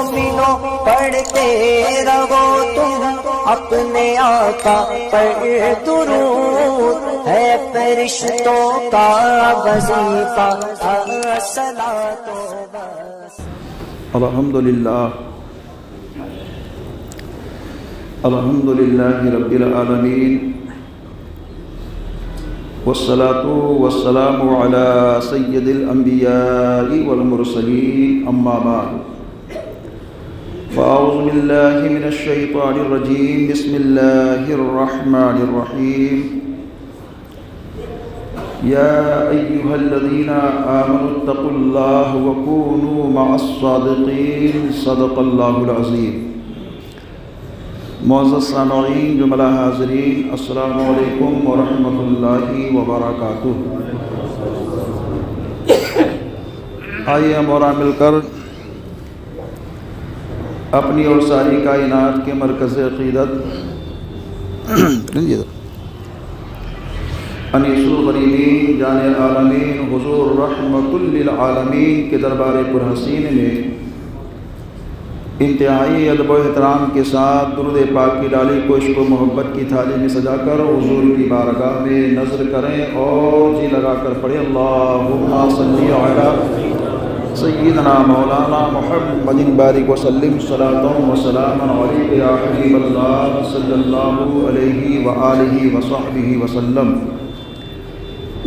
مومنوں پڑھتے رہو تم اپنے آقا پر درود، ہے فرشتوں کا وظیفہ الصلاۃ الحمدللہ رب العالمین، والصلاة والسلام على سید الانبیاء والمرسلین، اما بعد فاعوذ باللہ من الشیطان الرجیم، بسم اللہ الرحمن الرحیم، یا ایہا الذین آمنوا اتقوا اللہ وکونوا مع الصادقین، صدق اللہ العظیم۔ معزز سامعین، جملہ حاضرین، السلام علیکم ورحمۃ اللہ وبرکاتہ۔ آئیے ہم اور مل کر اپنی اور ساری کائنات کے مرکز عقیدت انیس الغریبین جان العالمین حضور رحمت للعالمین کے دربار پرحسین میں انتہائی ادب و احترام کے ساتھ درود پاک کی ڈالی کو عشق و محبت کی تھالی میں سجا کر حضور کی بارگاہ میں نظر کریں اور جی لگا کر پڑھیں، اللہم صلی علی سیدنا مولانا محمد بارک وسلم، صلاۃ و سلام علیک یا حبیب اللہ صلی اللہ علیہ وآلہ وصحبہ وسلم۔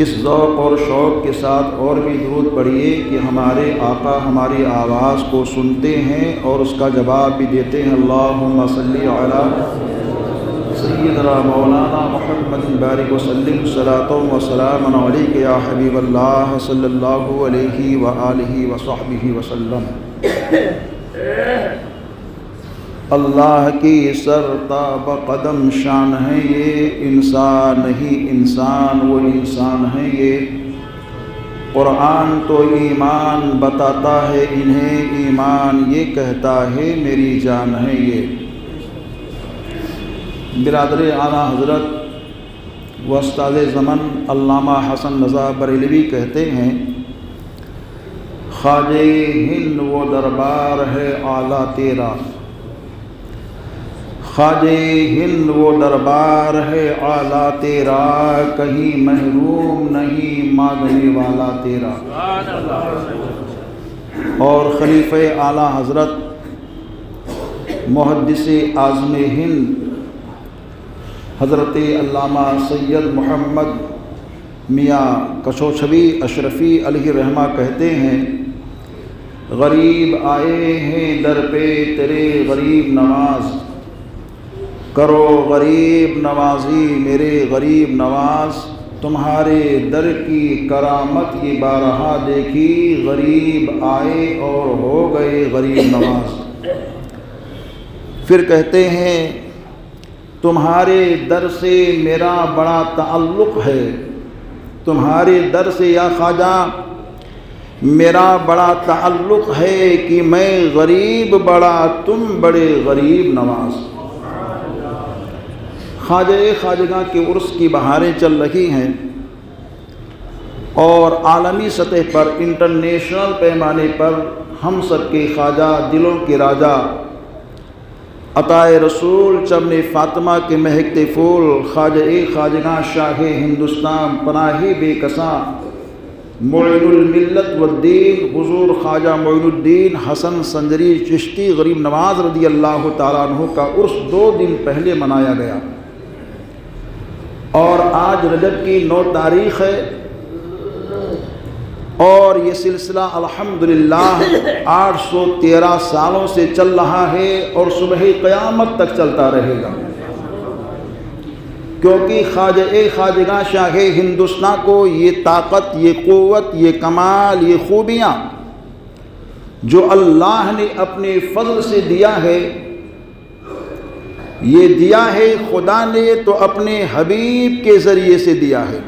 اس ذوق اور شوق کے ساتھ اور بھی درود پڑھیے کہ ہمارے آقا ہماری آواز کو سنتے ہیں اور اس کا جواب بھی دیتے ہیں، اللہم صلی علی سیدنا مولانا محمد بارک وسلم، صلاۃ و سلام علیک یا حبیب اللہ صلی اللہ علیہ وآلہ وصحبہ وسلم۔ اللہ کی سرتاب قدم شان ہے یہ، انسان نہیں انسان وہ انسان ہے یہ، قرآن تو ایمان بتاتا ہے انہیں، ایمان یہ کہتا ہے میری جان ہے یہ۔ برادر اعلیٰ حضرت و استاد زمن علامہ حسن رضا بریلوی کہتے ہیں، خواجہ ہند وہ دربار ہے اعلیٰ تیرا، خواجہ ہند وہ دربار ہے اعلیٰ تیرا، کہیں محروم نہیں مانگنے والا تیرا۔ اور خلیفہ اعلیٰ حضرت محدث اعظم ہند حضرت علامہ سید محمد میاں کشوچھوی اشرفی علیہ رحمہ کہتے ہیں، غریب آئے ہیں در پہ تیرے غریب نواز، کرو غریب نوازی میرے غریب نواز، تمہارے در کی کرامت یہ بارہا دیکھی، غریب آئے اور ہو گئے غریب نواز۔ پھر کہتے ہیں، تمہارے در سے میرا بڑا تعلق ہے، تمہارے در سے یا خواجہ میرا بڑا تعلق ہے، کہ میں غریب بڑا تم بڑے غریب نواز۔ خواجہ خواجگاں کے عرس کی بہاریں چل رہی ہیں اور عالمی سطح پر انٹرنیشنل پیمانے پر ہم سب کے خواجہ دلوں کے راجہ عطائے رسول چمن فاطمہ کے مہکتے پھول، خواجہ خواجگاں شاہ ہندوستان پناہ بے کساں معین الملت والدین، حضور خواجہ معین الدین حسن سنجری چشتی غریب نواز رضی اللہ تعالیٰ عنہ کا عرس 2 دن پہلے منایا گیا، اور آج رجب کی 9 تاریخ ہے، اور یہ سلسلہ الحمدللہ 813 سالوں سے چل رہا ہے اور صبح قیامت تک چلتا رہے گا، کیونکہ خواجہ خواجگاں شاہ ہندوستان کو یہ طاقت، یہ قوت، یہ کمال، یہ خوبیاں جو اللہ نے اپنے فضل سے دیا ہے، یہ دیا ہے خدا نے تو اپنے حبیب کے ذریعے سے دیا ہے۔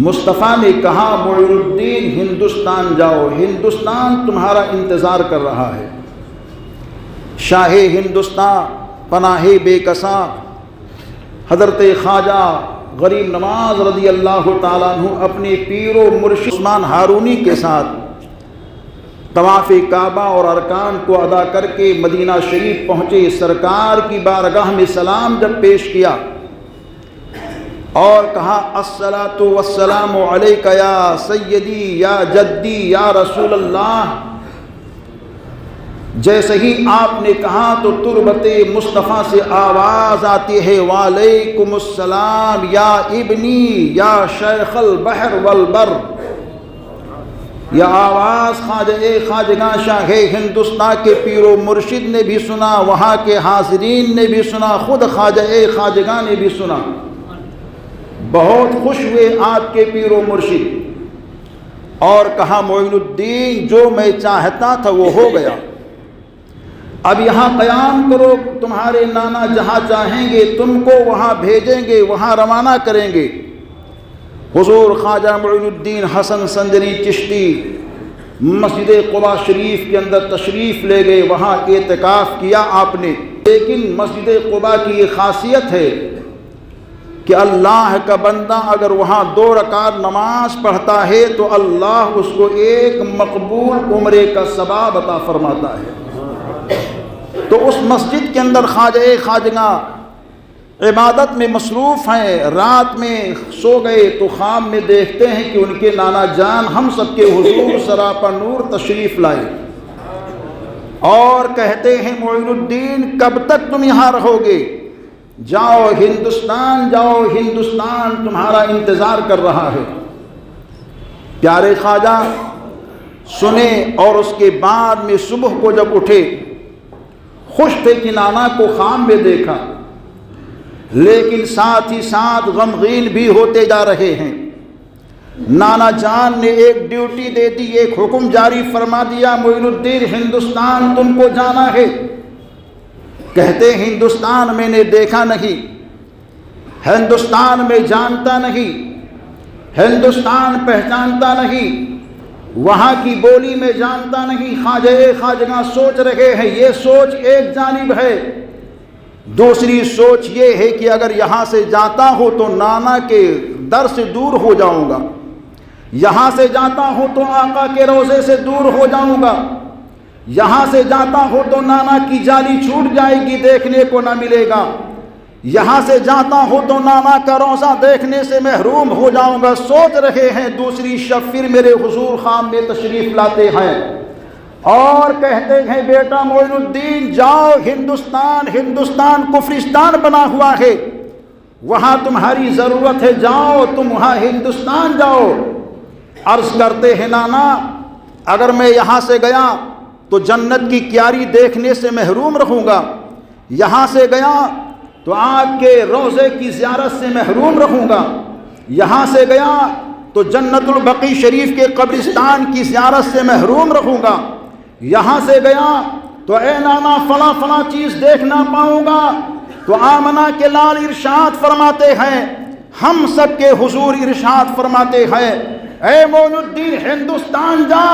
مصطفیٰ نے کہا، معین الدین ہندوستان جاؤ، ہندوستان تمہارا انتظار کر رہا ہے۔ شاہ ہندوستان پناہ بے کساں حضرت خواجہ غریب نواز رضی اللہ تعالیٰ عنہ اپنے پیر و مرشد عثمان ہارونی کے ساتھ طواف کعبہ اور ارکان کو ادا کر کے مدینہ شریف پہنچے، سرکار کی بارگاہ میں سلام جب پیش کیا اور کہا الصلاۃ والسلام علیک یا سیدی یا جدی یا رسول اللہ، جیسے ہی آپ نے کہا تو تربت مصطفیٰ سے آواز آتی ہے وعلیکم السلام یا ابنی یا شیخ البحر والبر۔ یہ آواز خواجگاں شاہ ہندوستان کے پیر و مرشد نے بھی سنا، وہاں کے حاضرین نے بھی سنا، خود خواجگاں نے بھی سنا، بہت خوش ہوئے آپ کے پیر و مرشد، اور کہا معین الدین جو میں چاہتا تھا وہ ہو گیا، اب یہاں قیام کرو، تمہارے نانا جہاں چاہیں گے تم کو وہاں بھیجیں گے، وہاں روانہ کریں گے۔ حضور خواجہ معین الدین حسن سنجری چشتی مسجد قباء شریف کے اندر تشریف لے گئے، وہاں اعتکاف کیا آپ نے۔ لیکن مسجد قباء کی یہ خاصیت ہے کہ اللہ کا بندہ اگر وہاں 2 رکعت نماز پڑھتا ہے تو اللہ اس کو ایک مقبول عمرے کا ثواب عطا فرماتا ہے۔ تو اس مسجد کے اندر خواجگاں عبادت میں مصروف ہیں، رات میں سو گئے تو خواب میں دیکھتے ہیں کہ ان کے نانا جان ہم سب کے حضور سراپا نور تشریف لائے، اور کہتے ہیں معین الدین کب تک تم یہاں رہو گے؟ جاؤ ہندوستان، جاؤ ہندوستان تمہارا انتظار کر رہا ہے۔ پیارے خواجہ سنے، اور اس کے بعد میں صبح کو جب اٹھے خوش تھے کہ نانا کو خواب میں دیکھا، لیکن ساتھ ہی ساتھ غمگین بھی ہوتے جا رہے ہیں۔ نانا جان نے ایک ڈیوٹی دے دی، ایک حکم جاری فرما دیا، معین الدین ہندوستان تم کو جانا ہے۔ کہتے ہندوستان میں نے دیکھا نہیں، ہندوستان میں جانتا نہیں، ہندوستان پہچانتا نہیں، وہاں کی بولی میں جانتا نہیں۔ خواجگاں سوچ رہے ہیں، یہ سوچ ایک جانب ہے، دوسری سوچ یہ ہے کہ اگر یہاں سے جاتا ہوں تو نانا کے در سے دور ہو جاؤں گا، یہاں سے جاتا ہوں تو آقا کے روضے سے دور ہو جاؤں گا، یہاں سے جاتا ہوں تو نانا کی جالی چھوٹ جائے گی، دیکھنے کو نہ ملے گا، یہاں سے جاتا ہوں تو نانا کا روضہ دیکھنے سے محروم ہو جاؤں گا۔ سوچ رہے ہیں، دوسری شب پھر میرے حضور خان میں تشریف لاتے ہیں اور کہتے ہیں بیٹا معین الدین جاؤ ہندوستان، ہندوستان کفرستان بنا ہوا ہے، وہاں تمہاری ضرورت ہے، جاؤ تم وہاں ہندوستان جاؤ۔ عرض کرتے ہیں نانا اگر میں یہاں سے گیا تو جنت کی کیاری دیکھنے سے محروم رہوں گا، یہاں سے گیا تو آپ کے روضے کی زیارت سے محروم رہوں گا، یہاں سے گیا تو جنت البقیع شریف کے قبرستان کی زیارت سے محروم رہوں گا، یہاں سے گیا تو اے نانا فلاں فلاں چیز دیکھ نہ پاؤں گا۔ تو آمنہ کے لال ارشاد فرماتے ہیں، ہم سب کے حضور ارشاد فرماتے ہیں اے معین الدین ہندوستان جا،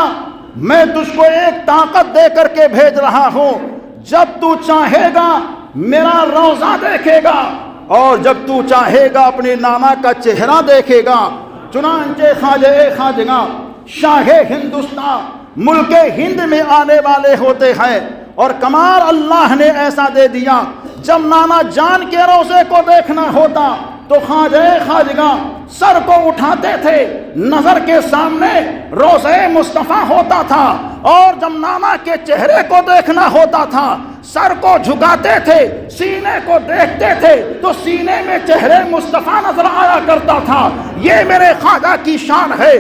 میں تجھ کو ایک طاقت دے کر کے بھیج رہا ہوں، جب تو چاہے گا میرا روضہ دیکھے گا، اور جب تو چاہے گا اپنے نانا کا چہرہ دیکھے گا۔ چنانچہ خواجگاں شاہ ہندوستان ملک ہند میں آنے والے ہوتے ہیں، اور کمال اللہ نے ایسا دے دیا جب نانا جان کے روضے کو دیکھنا ہوتا تو خواجگاں سر کو اٹھاتے تھے، نظر کے سامنے روضہ مصطفیٰ ہوتا تھا، اور جب نانا کے چہرے کو دیکھنا ہوتا تھا سر کو جھکاتے تھے، سینے کو دیکھتے تھے تو سینے میں چہرے مصطفیٰ نظر آیا کرتا تھا۔ یہ میرے خواجہ کی شان ہے۔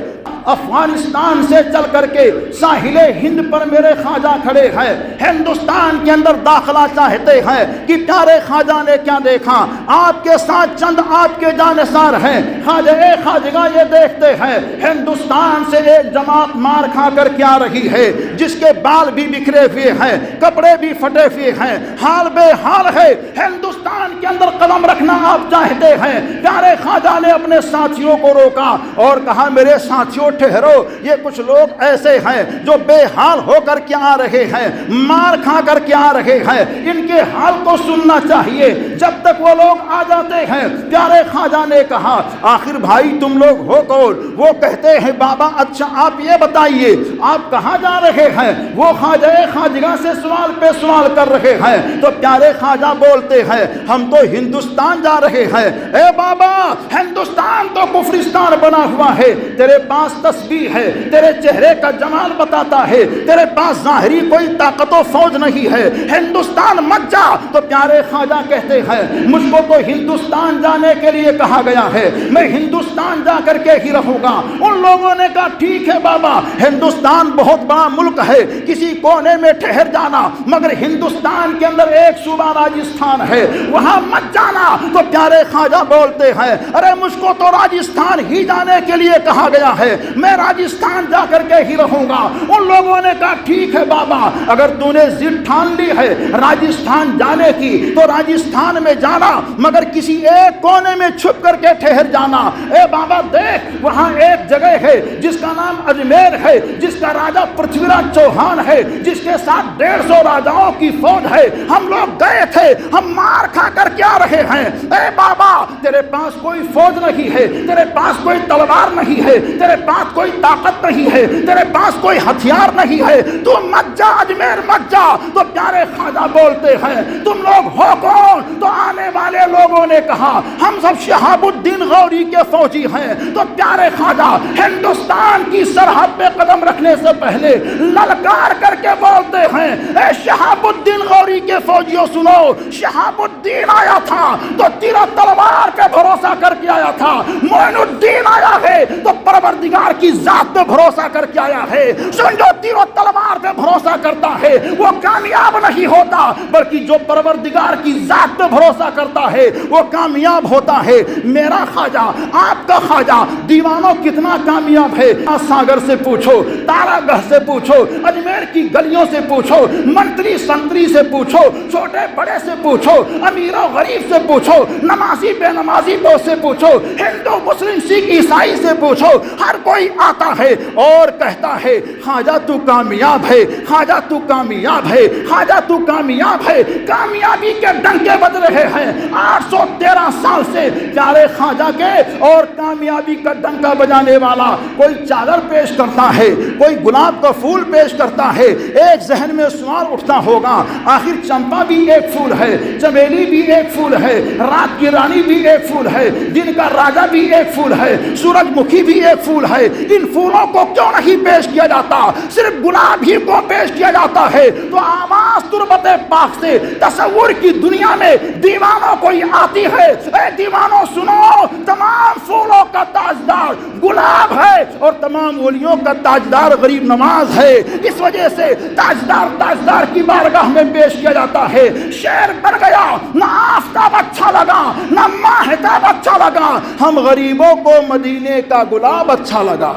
افغانستان سے چل کر کے ساحل ہند پر میرے خواجہ کھڑے ہیں، ہندوستان کے اندر داخلہ چاہتے ہیں کہ پیارے خواجہ نے کیا دیکھا۔ آپ کے ساتھ چند آپ کے جانثار ہیں، خواجگاں یہ دیکھتے ہیں ہندوستان سے ایک جماعت مار کھا کر کیا رہی ہے، جس کے بال بھی بکھرے ہوئے ہیں، کپڑے بھی پھٹے ہوئے ہیں، حال بے حال ہے۔ ہندوستان کے اندر قدم رکھنا آپ چاہتے ہیں۔ پیارے خواجہ نے اپنے ساتھیوں کو روکا اور کہا میرے ساتھیوں ٹھہرو، یہ کچھ لوگ ایسے ہیں جو بے حال ہو کر کے آ رہے ہیں، مار کھا کر کے آ رہے ہیں، ان کے حال کو سننا چاہیے۔ جب تک وہ لوگ آ جاتے ہیں، پیارے خواجہ نے کہا آخر بھائی تم لوگ ہو کون؟ وہ کہتے ہیں بابا اچھا آپ یہ بتائیے آپ کہاں جا رہے ہیں؟ وہ خواجہ خواجگاہ سے سوال پہ سوال کر رہے ہیں تو پیارے خواجہ بولتے ہیں ہم تو ہندوستان جا رہے ہیں۔ اے بابا ہندوستان تو کفرستان بنا ہوا ہے، تیرے پاس تسبیح ہے، تیرے چہرے کا جمال بتاتا ہے، تیرے پاس ظاہری کوئی طاقت و فوج نہیں ہے، ہندوستان مت جا۔ تو پیارے خواجہ کہتے ہیں مجھ کو تو ہندوستان جانے کے لیے کہا گیا ہے، میں ہندوستان جا کر کے ہی رہوں گا۔ ان لوگوں نے کہا ٹھیک ہے بابا، ہندوستان بہت بڑا ملک ہے، کسی کونے میں ٹھہر جانا، مگر ہندوستان کے اندر ایک صوبہ راجستھان ہے، وہاں مت جانا۔ تو پیارے خواجہ بولتے ہیں ارے مجھ کو تو راجستھان ہی جانے کے لیے کہا گیا ہے، میں راجستھان جا کر کے ہی رہوں گا۔ ان لوگوں نے کہا ٹھیک ہے بابا، اگر تو نے ضد ٹھان لی ہے راجستھان جانے کی تو راجستھان میں جانا، مگر کسی ایک کونے میں چھپ کر کے ٹھہر جانا۔ اے بابا دیکھ وہاں ایک جگہ ہے جس کا نام اجمیر ہے، جس کا راجہ پرتھوی راج چوہان ہے، جس کے ساتھ 150 راجاؤں کی فوج ہے، ہم لوگ گئے تھے، ہم مار کھا کر کیا رہے ہیں۔ اے بابا تیرے پاس کوئی فوج نہیں ہے، تیرے پاس کوئی تلوار نہیں ہے، تیرے پاس کوئی طاقت نہیں ہے، تیرے پاس کوئی ہتھیار نہیں ہے، تو مت جا اجمیر مت جا۔ تو پیارے خواجہ بولتے ہیں تم لوگ ہو کون؟ تو آنے والے لوگوں نے کہا ہم سب شہاب الدین غوری کے فوجی ہیں۔ تو پیارے خواجہ ہندوستان کی سرحد پہ قدم رکھنے سے پہلے للکار کر کے بولتے ہیں اے شہاب الدین غوری کے فوجیوں سنو، شہاب الدین آیا تھا تو تیر و تلوار پہ بھروسہ کر کے آیا تھا، معین الدین آیا ہے تو پروردگار کی ذات پہ بھروسہ کر کے آیا ہے۔ سن جو تیر و تلوار پہ بھروسہ کرتا ہے وہ کامیاب نہیں ہوتا، بلکہ جو پروردگار کی ذات پہ بھروسہ کرتا ہے وہ کامیاب ہوتا ہے۔ میرا خواجہ آپ کا خواجہ دیوانوں کتنا کامیاب ہے، ساگر سے پوچھو، تارا گڑھ سے پوچھو، اجمیر کی گلیوں سے پوچھو، منتری سنتری سے پوچھو، چھوٹے بڑے سے پوچھو، امیر و غریب سے پوچھو، نمازی بے نمازی کو سے پوچھو، ہندو مسلم سکھ عیسائی سے پوچھو، ہر کوئی آتا ہے اور کہتا ہے خواجہ تو کامیاب ہے، خواجہ تو کامیاب ہے، خواجہ تو کامیاب ہے۔ کامیابی کے ڈنکے بج رہے ہیں 813 سال سے پیارے خواجہ کے، اور کامیابی کا ڈنکا بجانے والا کوئی چادر پیش کرتا ہے، کوئی گلاب کا پھول پیش کرتا ہے۔ ایک ذہن میں سوال اٹھتا ہوگا آخر چمپا بھی ایک پھول ہے، چمیلی بھی ایک پھول ہے، رات کی رانی بھی ایک پھول ہے، دن کا راجا بھی ایک پھول ہے، سورج مکھی بھی ایک پھول ہے، ان پھولوں کو کیوں نہیں پیش کیا جاتا، صرف گلاب ہی کو پیش کیا جاتا ہے؟ تو آواز تربت پاک سے تصور کی دنیا میں دیوانوں کوئی آتی ہے، اے دیوانوں سنو، تمام پھولوں کا تاجدار گلاب ہے اور تمام ولیوں کا تاجدار غریب نواز ہے، اس وجہ سے تاجدار کی بارگاہ میں پیش کیا جاتا ہے۔ شعر بن گیا، نہ آفتاب اچھا لگا نہ ماہتاب اچھا لگا، ہم غریبوں کو مدینے کا گلاب اچھا لگا۔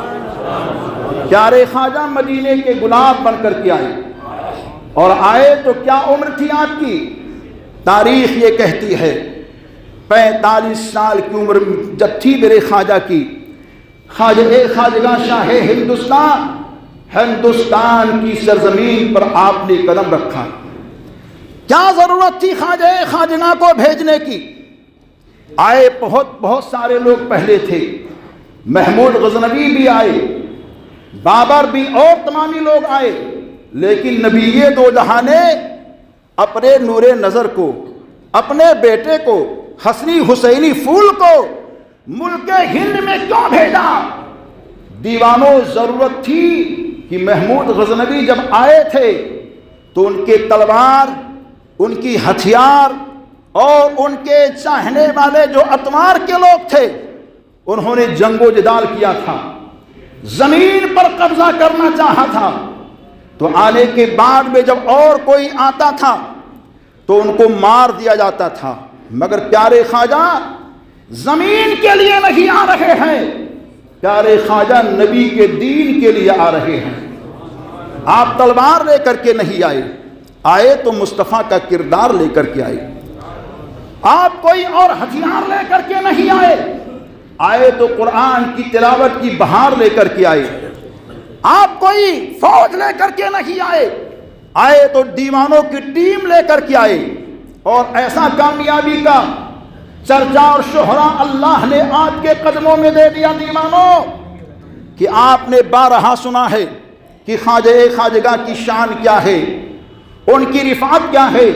پیارے خواجہ مدینے کے گلاب بن کر کے آئے، اور آئے تو کیا عمر تھی آپ کی؟ تاریخ یہ کہتی ہے 45 سال کی عمر جب تھی میرے خواجہ کی، خواجگاہ شاہ ہندوستان کی سرزمین پر آپ نے قدم رکھا۔ کیا ضرورت تھی خواجہ کو بھیجنے کی؟ آئے بہت سارے لوگ پہلے تھے، محمود غزنوی بھی آئے، بابر بھی، اور تمامی لوگ آئے، لیکن نبی دو جہاں نے اپنے نور نظر کو، اپنے بیٹے کو، حسنی حسینی پھول کو ملک ہند میں کیوں بھیجا؟ دیوانوں ضرورت تھی کہ محمود غزنوی جب آئے تھے تو ان کے تلوار، ان کی ہتھیار اور ان کے چاہنے والے جو اتوار کے لوگ تھے انہوں نے جنگ و جدال کیا تھا، زمین پر قبضہ کرنا چاہا تھا، تو آنے کے بعد میں جب اور کوئی آتا تھا تو ان کو مار دیا جاتا تھا، مگر پیارے خواجہ زمین کے لیے نہیں آ رہے ہیں، پیارے خواجہ نبی کے دین کے لیے آ رہے ہیں۔ آپ تلوار لے کر کے نہیں آئے تو مصطفیٰ کا کردار لے کر کے آئے، آپ کوئی اور ہتھیار لے کر کے نہیں آئے، آئے تو قرآن کی تلاوت کی بہار لے کر کے آئے، آپ کوئی فوج لے کر کے نہیں آئے، آئے تو دیوانوں کی ٹیم لے کر کے آئے، اور ایسا کامیابی کا چرچا اور شہرا اللہ نے آپ کے قدموں میں دے دیا دیوانوں کہ آپ نے بارہا سنا ہے کہ خواجہ خواجگاہ کی شان کیا ہے، ان کی رفعت کیا ہے،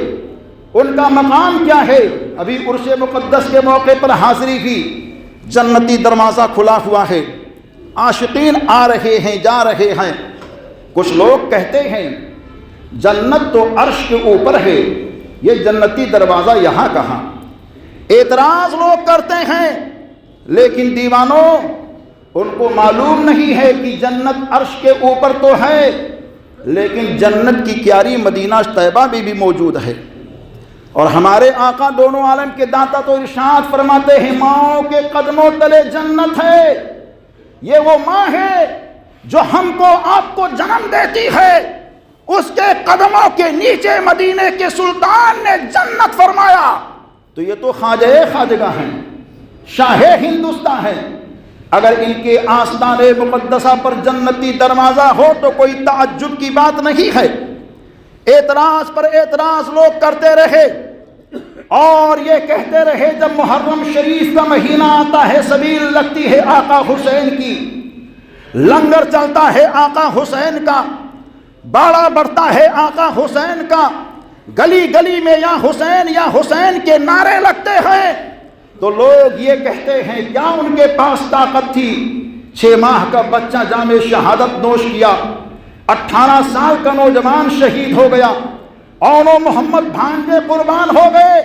ان کا مقام کیا ہے۔ ابھی عرس مقدس کے موقع پر حاضری کی، جنتی دروازہ کھلا ہوا ہے، عاشقین آ رہے ہیں جا رہے ہیں۔ کچھ لوگ کہتے ہیں جنت تو عرش کے اوپر ہے، یہ جنتی دروازہ یہاں کہاں؟ اعتراض لوگ کرتے ہیں، لیکن دیوانوں ان کو معلوم نہیں ہے کہ جنت عرش کے اوپر تو ہے، لیکن جنت کی کیاری مدینہ طیبہ میں بھی موجود ہے۔ اور ہمارے آقا دونوں عالم کے داتا تو ارشاد فرماتے ہیں ماؤں کے قدموں تلے جنت ہے۔ یہ وہ ماں ہے جو ہم کو آپ کو جنم دیتی ہے، اس کے قدموں کے نیچے مدینے کے سلطان نے جنت فرمایا، تو یہ تو خواجہ خواجگاہ ہیں، شاہ ہندوستان ہیں۔ اگر ان کے آستان مقدسہ پر جنتی دروازہ ہو تو کوئی تعجب کی بات نہیں ہے۔ اعتراض پر اعتراض لوگ کرتے رہے، اور یہ کہتے رہے جب محرم شریف کا مہینہ آتا ہے، سبیل لگتی ہے آقا حسین کی، لنگر چلتا ہے آقا حسین کا، باڑا بڑھتا ہے آقا حسین کا، گلی گلی میں یا حسین کے نعرے لگتے ہیں، تو لوگ یہ کہتے ہیں کیا ان کے پاس طاقت تھی؟ 6 ماہ کا بچہ جام شہادت نوش کیا، 18 سال کا نوجوان شہید ہو گیا، اونو محمد بھانجے قربان ہو گئے،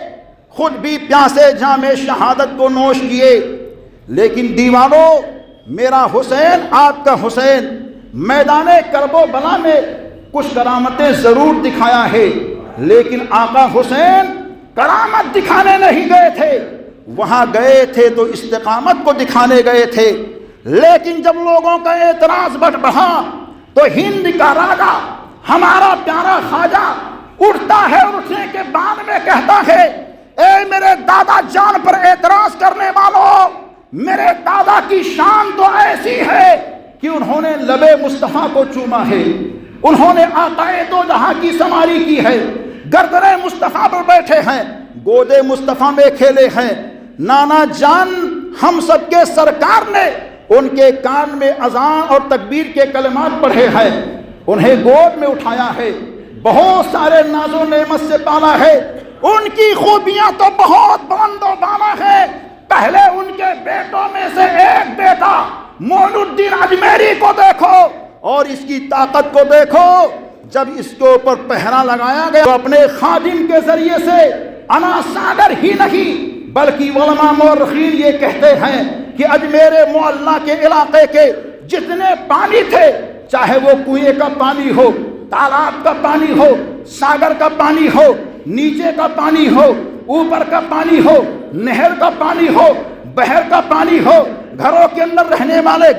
خود بھی پیاسے جام شہادت کو نوش کیے۔ لیکن دیوانوں، میرا حسین آپ کا حسین میدان کرب و بلا میں کچھ کرامتیں ضرور دکھایا ہے، لیکن آقا حسین کرامت دکھانے نہیں گئے تھے، وہاں گئے تھے تو استقامت کو دکھانے گئے تھے۔ لیکن جب لوگوں کا اعتراض بڑھا تو ہند کا راجا ہمارا پیارا خواجہ اٹھتا ہے اور اٹھنے کے بعد میں کہتا ہے اے میرے دادا جان پر اعتراض کرنے والوں، میرے دادا کی شان تو ایسی ہے کہ انہوں نے لب مصطفیٰ کو چوما ہے، انہوں نے آقا دو جہاں کی سماری کی ہے، گردن مصطفیٰ پر بیٹھے ہیں، گودے مصطفیٰ میں کھیلے ہیں۔ نانا جان ہم سب کے سرکار نے ان کے کان میں اذان اور تکبیر کے کلمات پڑھے ہیں، انہیں گود میں اٹھایا ہے، بہت سارے ناز و نعمت سے پالا ہے، ان کی خوبیاں تو بہت بلند و بالا ہے۔ پہلے ان کے بیٹوں میں سے ایک بیٹا معین الدین اجمیری کو دیکھو اور اس کی طاقت کو دیکھو، جب اس کے اوپر پہرا لگایا گیا تو اپنے خادم کے ذریعے سے انا ساگر ہی نہیں بلکہ علماء مورخین یہ کہتے ہیں کہ اجمیر معلیٰ کے علاقے کے جتنے پانی تھے، چاہے وہ کنویں کا پانی ہو، تالاب کا پانی ہو، ساگر کا پانی ہو، نیچے کا پانی ہو، اوپر کا پانی ہو، نہر کا پانی ہو، بحر کا پانی ہو، گھروں کے اندر رہنے والے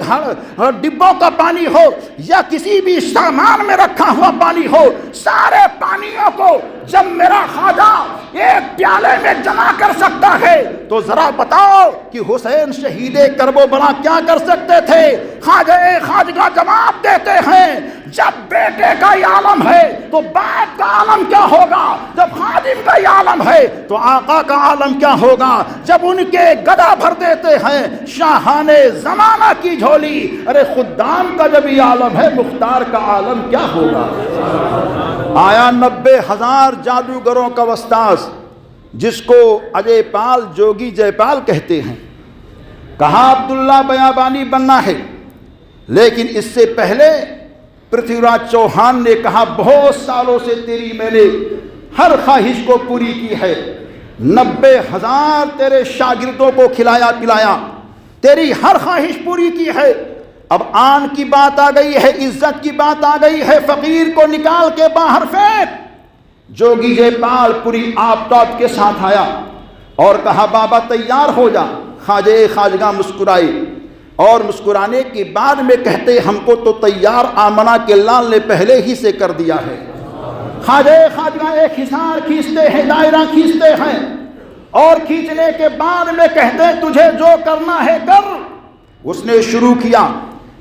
ڈبوں کا پانی ہو یا کسی بھی سامان میں رکھا ہوا پانی ہو، سارے پانیوں کو جب میرا خواجہ ایک پیالے میں جمع کر سکتا ہے تو ذرا بتاؤ کہ حسین شہید کرب و بلا کیا کر سکتے تھے؟ خواجہ خواجگاہ جواب دیتے ہیں جب بیٹے کا یہ عالم ہے تو باپ کا عالم کیا ہوگا، جب خادم کا یہ عالم ہے تو آقا کا عالم کیا ہوگا، جب ان کے گدا بھر دیتے ہیں شاہانے زمانہ کی جھولی، ارے خدام کا جب یہ عالم ہے مختار کا عالم کیا ہوگا۔ آیا 90,000 جادوگروں کا وستاذ جس کو اجے پال جوگی جے پال کہتے ہیں، کہا عبداللہ بیابانی بننا ہے، لیکن اس سے پہلے پرتھوی راج چوہان نے کہا بہت سالوں سے تیری میں نے ہر خواہش کو پوری کی ہے، 90,000 تیرے شاگردوں کو کھلایا پلایا، تیری ہر خواہش پوری کی ہے، اب آن کی بات آ گئی ہے، عزت کی بات آ گئی ہے، فقیر کو نکال کے باہر پھینک۔ جوگی جے پال پوری آفتاب کے ساتھ آیا اور کہا بابا تیار ہو جا۔ خواجہ خواجگاہ مسکرائے اور مسکرانے کے بعد میں کہتے ہم کو تو تیار آمنہ کے لال نے پہلے ہی سے کر دیا ہے۔ خواجہ خواجگاہ ایک حصار کھینچتے ہیں، دائرہ کھینچتے ہیں اور کھینچنے کے بعد میں کہتے تجھے جو کرنا ہے کر۔ اس نے شروع کیا،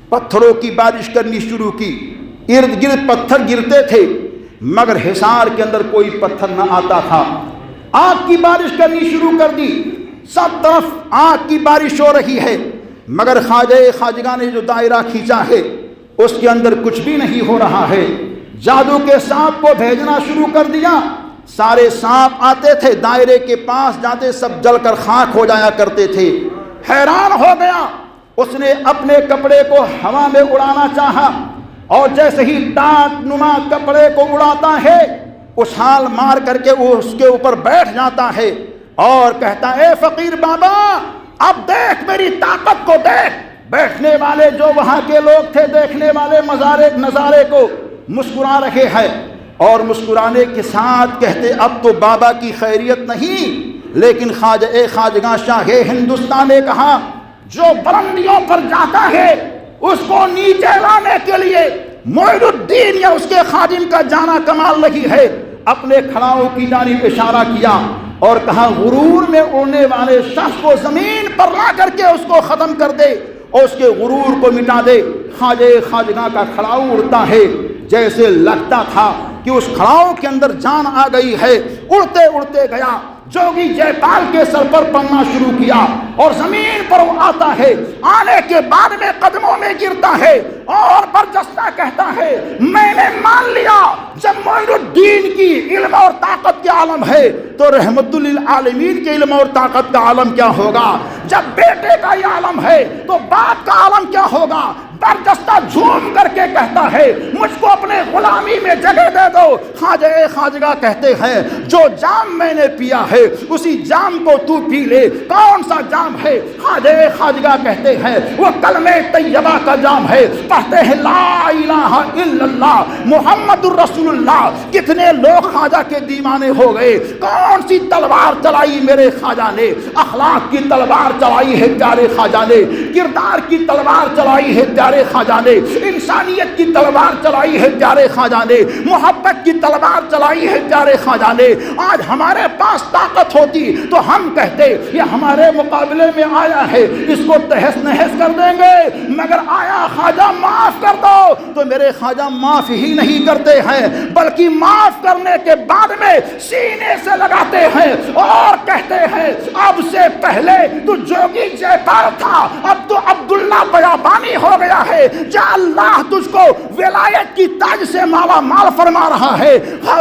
پتھروں کی بارش کرنی شروع کی، ارد گرد پتھر گرتے تھے مگر حصار کے اندر کوئی پتھر نہ آتا تھا۔ آگ کی بارش کرنی شروع کر دی، سب طرف آگ کی بارش ہو رہی ہے مگر خواجہ خواجگاں نے جو دائرہ کھینچا ہے اس کے اندر کچھ بھی نہیں ہو رہا ہے۔ جادو کے سانپ کو بھیجنا شروع کر دیا، سارے سانپ آتے تھے دائرے کے پاس جاتے سب جل کر خاک ہو جایا کرتے تھے۔ حیران ہو گیا، اس نے اپنے کپڑے کو ہوا میں اڑانا چاہا اور جیسے ہی ٹانک نما کپڑے کو اڑاتا ہے اچھال مار کر کے وہ اس کے اوپر بیٹھ جاتا ہے اور کہتا اے فقیر بابا اب دیکھ میری طاقت کو دیکھ۔ بیٹھنے والے جو وہاں کے لوگ تھے دیکھنے والے نظارے کو مسکرا رہے ہیں اور مسکرانے کے ساتھ کہتے اب تو بابا کی خیریت نہیں، لیکن خواجہ خواجگاں شاہ ہندوستان نے کہا جو بلندیوں پر جاتا ہے اس کو نیچے لانے کے لیے معین الدین یا اس کے خادم کا جانا کمال نہیں ہے۔ اپنے کھڑاؤں کی جانب اشارہ کیا اور کہا غرور میں اڑنے والے شخص کو زمین پر لا کر کے اس کو ختم کر دے اور اس کے غرور کو مٹا دے۔ خواجہ خواجگاں کا کھڑاؤ اڑتا ہے، جیسے لگتا تھا کہ اس کھڑاؤ کے اندر جان آ گئی ہے، اڑتے اڑتے گیا، جوگی جے پال کے سر پر پڑنا شروع کیا اور زمین پر وہ آتا ہے، آنے کے بعد میں قدموں میں گرتا ہے اور برجستہ کہتا ہے میں نے مان لیا جب معین الدین کی علم اور طاقت کے عالم ہے تو رحمت للعالمین کے علم اور طاقت کا عالم کیا ہوگا، جب بیٹے کا یہ عالم ہے تو باپ کا عالم کیا ہوگا۔ برجستہ جھوم کر کے کہتا ہے مجھ کو اپنے غلامی میں جگہ دے دو۔ خواجہ خواجگاں کہتے ہیں جو جام میں نے پیا ہے اسی جام کو تو پی لے۔ کون سا جام ہے؟ خواجہ خواجگاں کہتے ہیں وہ کلمہ طیبہ کا جام ہے، پڑھتے ہیں لا الہ الا اللہ محمد الرسول اللہ۔ کتنے لوگ خواجہ کے دیوانے ہو گئے، کون سی تلوار چلائی میرے خواجہ نے؟ اخلاق کی تلوار چلائی ہے پیارے خواجہ نے، کردار کی تلوار چلائی ہے پیارے خواجہ نے، انسانیت کی تلوار چلائی ہے پیارے خواجہ نے، محبت کی تلوار چلائی ہے پیارے خواجہ نے۔ آج ہمارے پاس طاقت ہوتی تو ہم کہتے یہ ہمارے مقابلے میں آیا ہے اس کو تہس نہس کر دیں گے، مگر آیا خواجہ معاف کر دو تو میرے خواجہ معاف ہی نہیں کرتے ہیں بلکہ معاف کرنے کے بعد میں سینے سے لگاتے ہیں اور کہتے ہیں اب سے پہلے تو جوگی جے پال تھا اب تو عبداللہ بیابانی ہو گیا ہے، جا اللہ تجھ کو ولایت کی تاج سے مالا مال فرما رہا ہے۔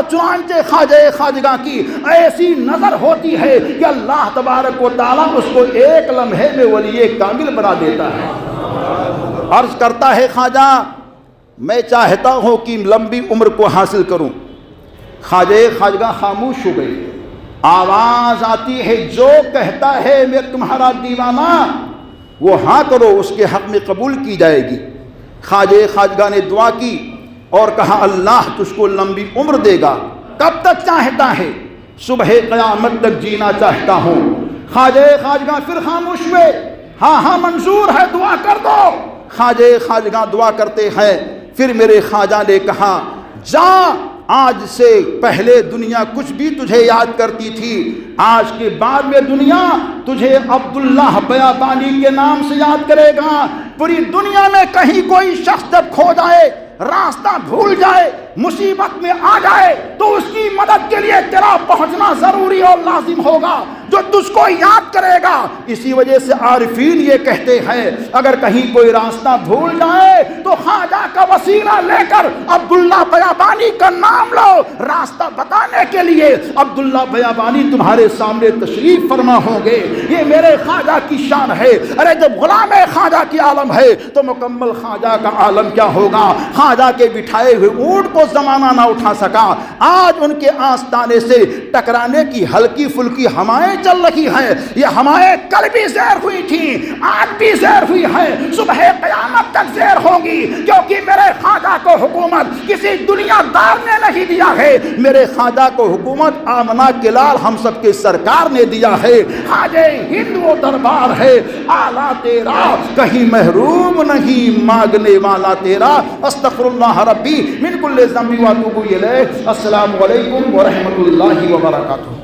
چنانچہ خواجہ خواجگاں کی ایسی نظر ہوتی ہے کہ اللہ تبارک و تعالیٰ اس کو ایک لمحے میں ولی کامل بنا دیتا ہے۔ عرض کرتا ہے خواجہ میں چاہتا ہوں کہ لمبی عمر کو حاصل کروں۔ خواجہ خواجگاں خاموش ہو گئے، آواز آتی ہے جو کہتا ہے میں تمہارا دیوانہ وہ ہاں کرو اس کے حق میں قبول کی جائے گی۔ خواجہ خواجگاں نے دعا کی اور کہا اللہ تجھ کو لمبی عمر دے گا۔ کب تک چاہتا ہے؟ صبح قیامت تک جینا چاہتا ہوں۔ خواجہ خواجگاں پھر خاموش ہوئے، ہاں ہاں منظور ہے دعا کر دو۔ خواجہ خواجگاں دعا کرتے ہیں، پھر میرے خواجہ نے کہا جا آج سے پہلے دنیا کچھ بھی تجھے یاد کرتی تھی، آج کے بعد میں دنیا تجھے عبداللہ بیابانی کے نام سے یاد کرے گا۔ پوری دنیا میں کہیں کوئی شخص جب کھو جائے، راستہ بھول جائے، مصیبت میں آ جائے تو اس کی مدد کے لیے تیرا پہنچنا ضروری اور لازم ہوگا، جو تجھ کو یاد کرے گا۔ اسی وجہ سے عارفین یہ کہتے ہیں اگر کہیں کوئی راستہ بھول جائے تو خواجہ کا وسیلہ لے کر عبداللہ بیابانی کا نام لو، راستہ بتانے کے لیے عبداللہ بیابانی تمہارے سامنے تشریف فرما ہوں گے۔ یہ میرے خواجہ کی شان ہے۔ ارے جب غلام خواجہ کی عالم ہے تو مکمل خواجہ کا عالم کیا ہوگا۔ خواجہ کے بٹھائے ہوئے اونٹ کو زمانہ نہ اٹھا سکا، آج ان کے آستانے سے ٹکرانے کی ہلکی پھلکی ہوائیں چل رہی ہیں، یہ ہوائیں کل بھی زہر ہوئی تھی، آج بھی زہر ہوئی ہے، صبح قیامت تک زہر ہوگی، کیونکہ میرے خواجہ کو حکومت کسی دنیا دار نے نہیں دیا ہے، میرے خواجہ کو حکومت آمنہ کے لال ہم سب کے سرکار نے دیا ہے۔ خواجہ ہند وہ دربار ہے آلہ تیرا کہیں محروم نہیں، مانگنے والا تیرا استغفر اللہ ربی من کل ذنب واتوب الیہ۔ السلام علیکم ورحمۃ اللہ وبرکاتہ۔